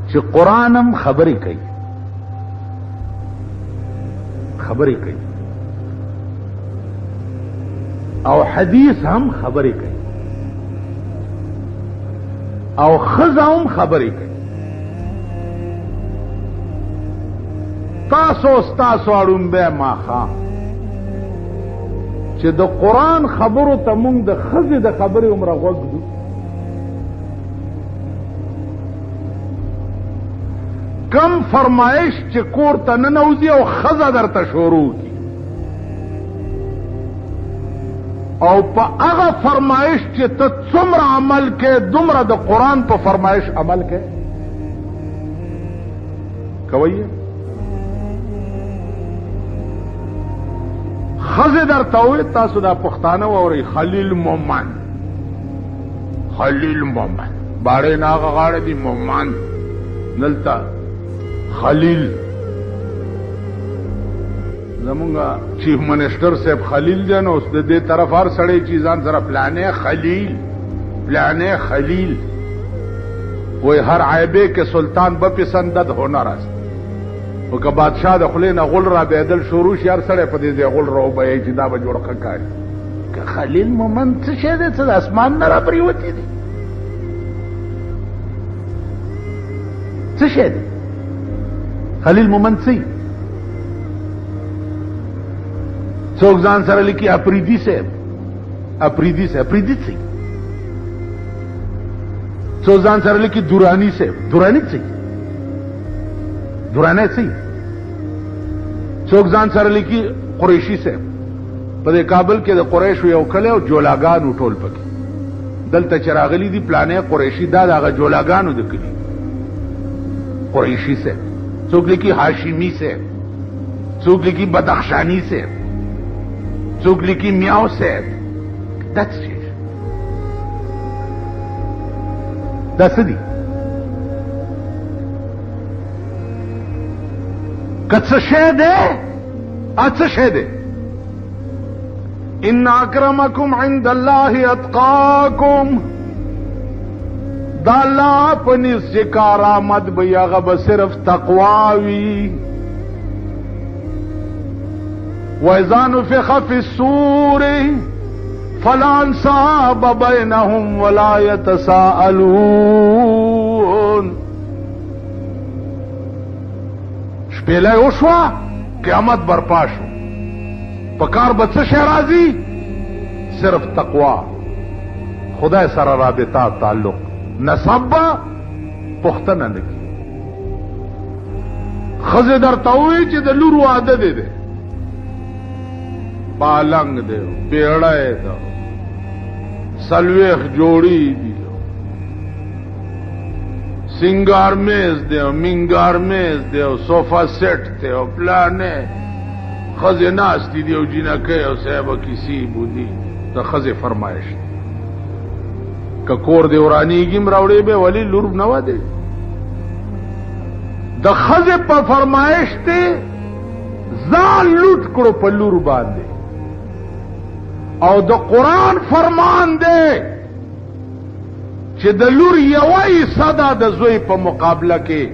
چې قرآن هم خبرې کوي او حدیث هم خبرې کوي او ښځه هم خبرې کوي. ستاسو اړومبی ماښام چې د قرآن خبرو ته مونږ د ښځې د خبرې عمره غوږ ږدو، کم فرمایش چې کور ته ننوځي او ښځه درته شروع کی او په هغه فرمایش چې ته څومره عمل کې دومره د قرآن په فرمایش عمل کې کوي. ښځې درته ووایي تاسو دا پښتانه واورئ، خلیل مومن باړې نه هغه غاړه دي مومن، دلته خلیل زمونږ چیف منسٹر صاحب خلیل دی نو اوس د دې طرف هر سړی چې ځان سره پلانې خلیل وای هر عیبه کې سلطان بپسندد هنر است، او که بادشاہ د خلې نه غل را بیدل شروع شي هر سړی په دې غل را وبهیي چې دا به جوړ ښه کاري. که خلیل مومن څه شی دی؟ څه د اسمان نه را پریوتی دی؟ څه شی دی خلیل مومن؟ څه څوک ځان سره لیکي اپریدي صاحب څه؟ څوک ځان سره لیکي دورانی صاحب څه؟ څوک ځان سره لیکي قریشي صاحب. په دې کابل کې د قریشو یو کلی او جولاګانو ټول پکې دلته چې راغلي دي پلانې قریشي دا د هغه جولاګانو د کلي قریشي صاحب. څوک لیکي هاشمي صاحب، څوک لیکي بدخشانی صاحب، څوک لیکي میاو صاحب. دا څه دي؟ که څه شی دی؟ ان اکرمکم عند الله اتقاکم. دا اللہ پنیس سے کارآمد بیاغا بصرف تقواوی. وَإِذَا نُفِخَ فِي الصُّورِ فَلَا أَنْسَابَ بَيْنَهُمْ وَلَا يَتَسَاءَلُونَ. شپیلے وشوا قیامت برپا شو، پکار به څه شی راځي؟ صرف تقوا، خدای سره رابطه تعلق، نسب پختنه نه کی. ښځې درته وایي چې د لور واده دی پالنګ دی، پیړی ده، څلوېښت جوړې دي، سنگار میز دی او منگار میز دی او صوفا سیټ دی او پلانې ښځې ناستې دي او جینکۍ او صاحبه کیسې بودي. د ښځې فرمایش که کور دی ورانیږي م راوړې به ولی لور نه و دی. د ښځې په فرمایش دی ځان لوټ کړو په لور باندې، او د قرآن فرمان دی چې د لور یوه حصه ده د زوی په مقابله کې.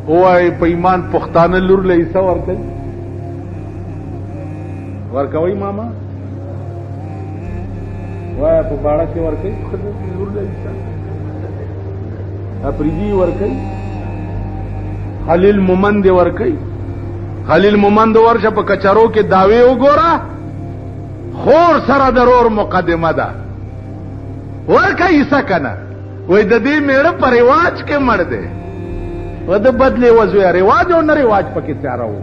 وای په ایمان پښتانه لور له حصه ورکوي ماما؟ وای په باړه کې ورکوي لور له حصه؟ اپریدي ورکوي؟ خلیل مومند ورکوي؟ خلیل مومند ورشه په کچرو کې داوی وګوره، خور سره درور مقدمه ده ورکه حصه کنه. وای د دې میړه په رواج کې مړ دی، و د بدلې وزویا رواج او نه رواج پکې تیاره و،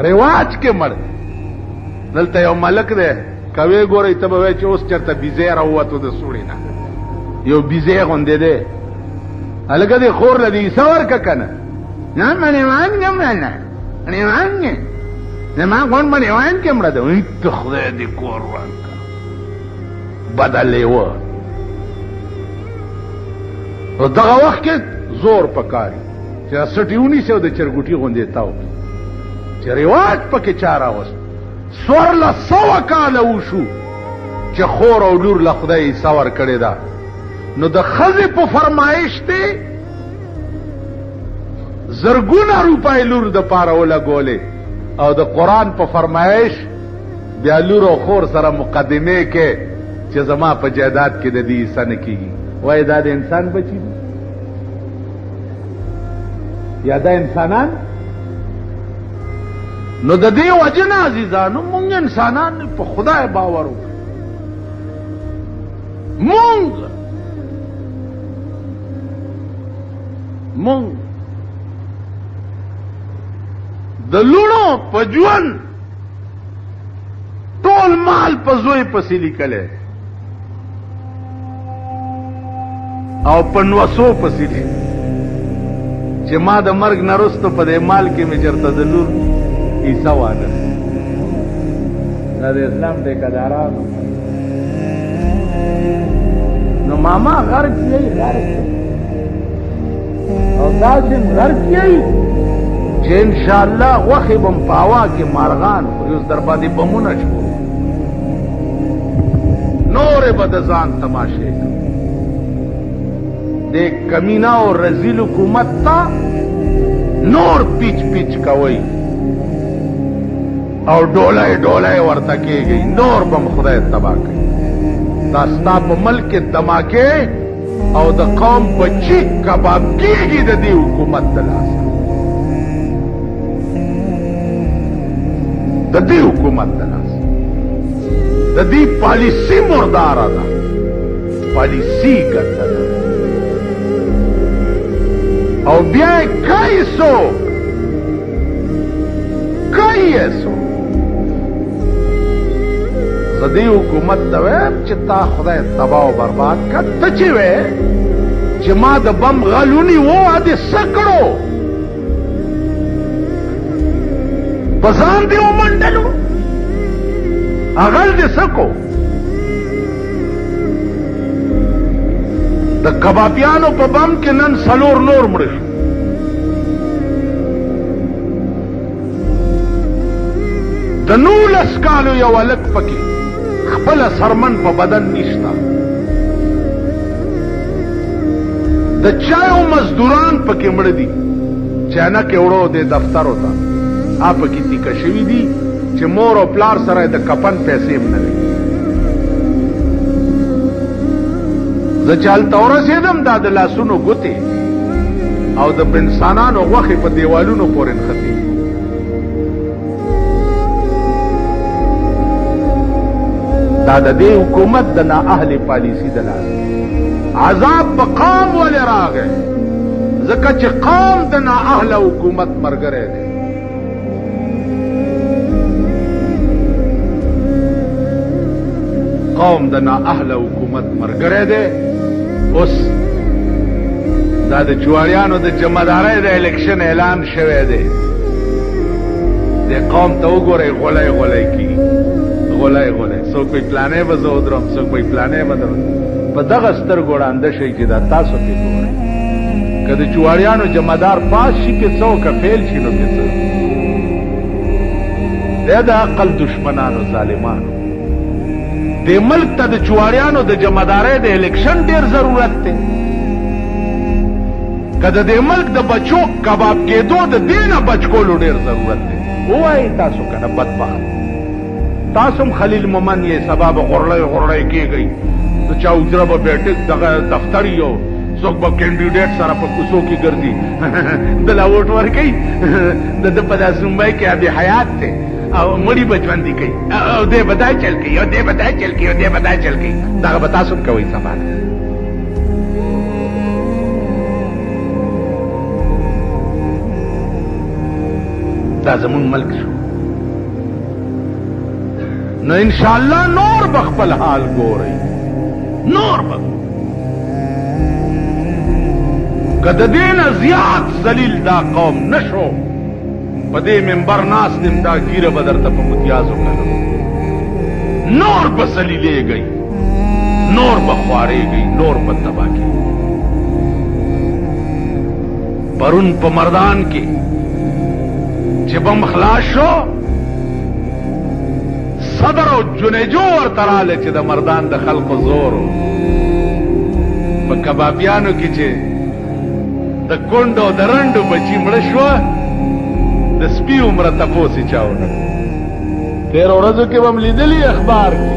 رواج کې مړ دی. دلته یو ملک دی کوي ګورئ ته به وایي چې اوس چېرته بیزی راووتو د سوړې نه، یو بیزی غوندې دی. هلکه دې خور له دې حصه ورکه که نه؟ نه منیوان یم نه منیوان یم زما غون منیوان کې مړه ده. وایي ته خدای دې کور ورکه بده لیوه. او دغه وخت کې زور پکاري چې سټي ونیسي او د چرګوټي غوندې تاو چې رواج پکې چا راوست. 1400 کاله وشو چې خور او لور له خدای حصه ورکړې ده، نو د ښځې په فرمایش دی زرګونه روپۍ لور د پاره ولګولې او د قرآن په فرمایش بیا لور او خور سره مقدمې کې چې زما په جایداد کې د دې حصه نه کېږي. وایي دا د انسان بچي دي یا دا انسانان؟ نو د دې وجه نه عزیزانو مونږ انسانان په خدای باور وکړو. مونږ د لوڼو په ژوند ټول مال په زوی پسې لیکلی او په نوسو پسې دی چې ما د مرګ نه وروسته په دې مال کې مې چېرته د لور حصه وانه. دا د اسلام ټیکهدارانو نو ماما غر کیږي او داسې غر کیږي چې انشاءالله غوښې به م په هوا کې مارغان خوري. اوس در باندې بمونه شو نورې به د ځان تماشې کوي. د کمینه او رزیل حکومت ته نور پیچ پیچ کوي او ډولای ډولای ورته کېږي. نور به م خدای تباه کوي. دا ستا په ملک کې دماکې او د قوم په چیک کباب کېږي د دې حکومت د لاسه. د دې حکومت د لاسه د دې پالیسی مرداره ده. پالیسی ګنده ده او بیا یې کوي څوک زه دې حکومت ته وایم چې تا خدای تباه او برباد کړ. ته چې وې چې ما د بم غلونی و دې څه کړو په ځان دې ومنډلو اغل دې څه کو. د کبابیانو په بم کې نن څلور نور مړه شو. د 19 کالو یو هلک پکې خپله سرمن په بدن نشته. د چایو مزدوران پکې مړه دي. چانکې وړو د دفترو ته پکې تیکه شوي دي چې مور او پلار سره د کفن پیسې هم نه لري. زه چې هلته ورسېدم دا د لاسونو ګوتې او د انسانانو غوښې په دیوالونو پورې نښتې. دا د دې حکومت د نااهلې پالیسي د لاسه. عذاب په قوم ولې راغی؟ ځکه چې قوم د نااهله حکومت ملګری دی. قوم د نااهله حکومت ملګری دی. اوس دا د جواریانو د جمعدارۍ د الیکشن اعلان شوی دی. د قوم ته وګورئ غولی غولی کېږي. غولی غولی څوک وایي پلانې به زه ودرم څوک وایي پلانې به درم. په دغه سترګو ړانده شئ چې دا تاسو پې ګورئ. که د جواریانو جمعدار پاس شي پې څه او که فیل شي نو پې څه. دی د عقل دشمنانو ظالمانو. دې ملک ته د جواریانو د جمعدارۍ د الیکشن ډېر ضرورت دی. که د دې ملک د بچو کباب کېدو د دې نه بچ کولو ډېر ضرورت دی. ووایئ تاسو که نه بدبخت تاسو هم خلیل مومن یې سبا به غرړی غرړی کېږئ. د چا اجره به بیټک دغه دفتر یو څوک به کینډیډیټ سره په کوڅو کې ګرځي د لا ووټ ورکوي. د ده په داسې ممبۍ کې ابي حیات دی او مړي به ژوندي کوي او دی به دا چل کوي او دی به دا چل کوي او دی به دا چل کوي. دغه به تاسو هم کوئ سبا. دا زمون ملک شو. نو انشاءالله نور به خپل حال ګورئ. نور به که د دې نه زیات ذلیل دا قوم نشو په دې منبر ناست یم دا ګیره به درته په متیازو کړم. نور به ذلیلېږئ نور به خوارېږئ نور به تباه کېږئ. پرون په مردان کې چې بم خلاص شو صدر او جنیجو ورته راغله چې د مردان د خلقو زور په کبابیانو کې چې د کونډو د رنډو بچی مړه شوه د سپي عمره تپوسې چاونه تېرو ورځو کې به م لیدلي اخبار کې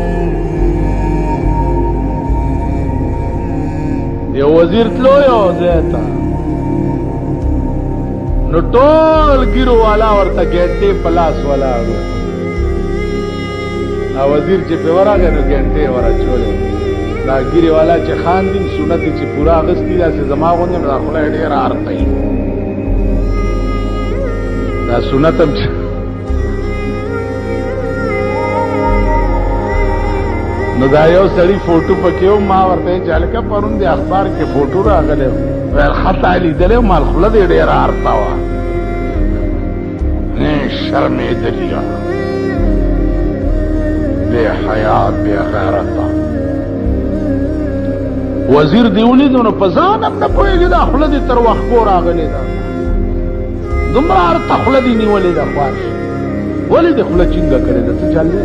یو وزیر تلو یو ځای ته نو ټول ګیرو والا ورته ګنټې په لاس ولاړو وزیر چې پې ورغی نو ګنټې وراچولې دا ګیرې والا چې خاندي سنت یې چې پوره اغوستي داسې زما غوندې نو دا خوله یې ډېره ارتوي دا سنت هم چې نو دا یو سړي فوټو پکې و ما ورته یې چې هلکه پرون د اخبار کې فوټو راغلی ویل خطا لیدلی وم خوله دې ډېره ارته وه نه شرمېدلي بے حیا بے غیرته وزیر دی ولیدو نو په ځان هم نه پوهېږي دا خوله دې تر وښکو راغلې ده دومره ارته خوله دې نیولې ده خواش ولې دې خوله چینګه کړې ده څه چل دی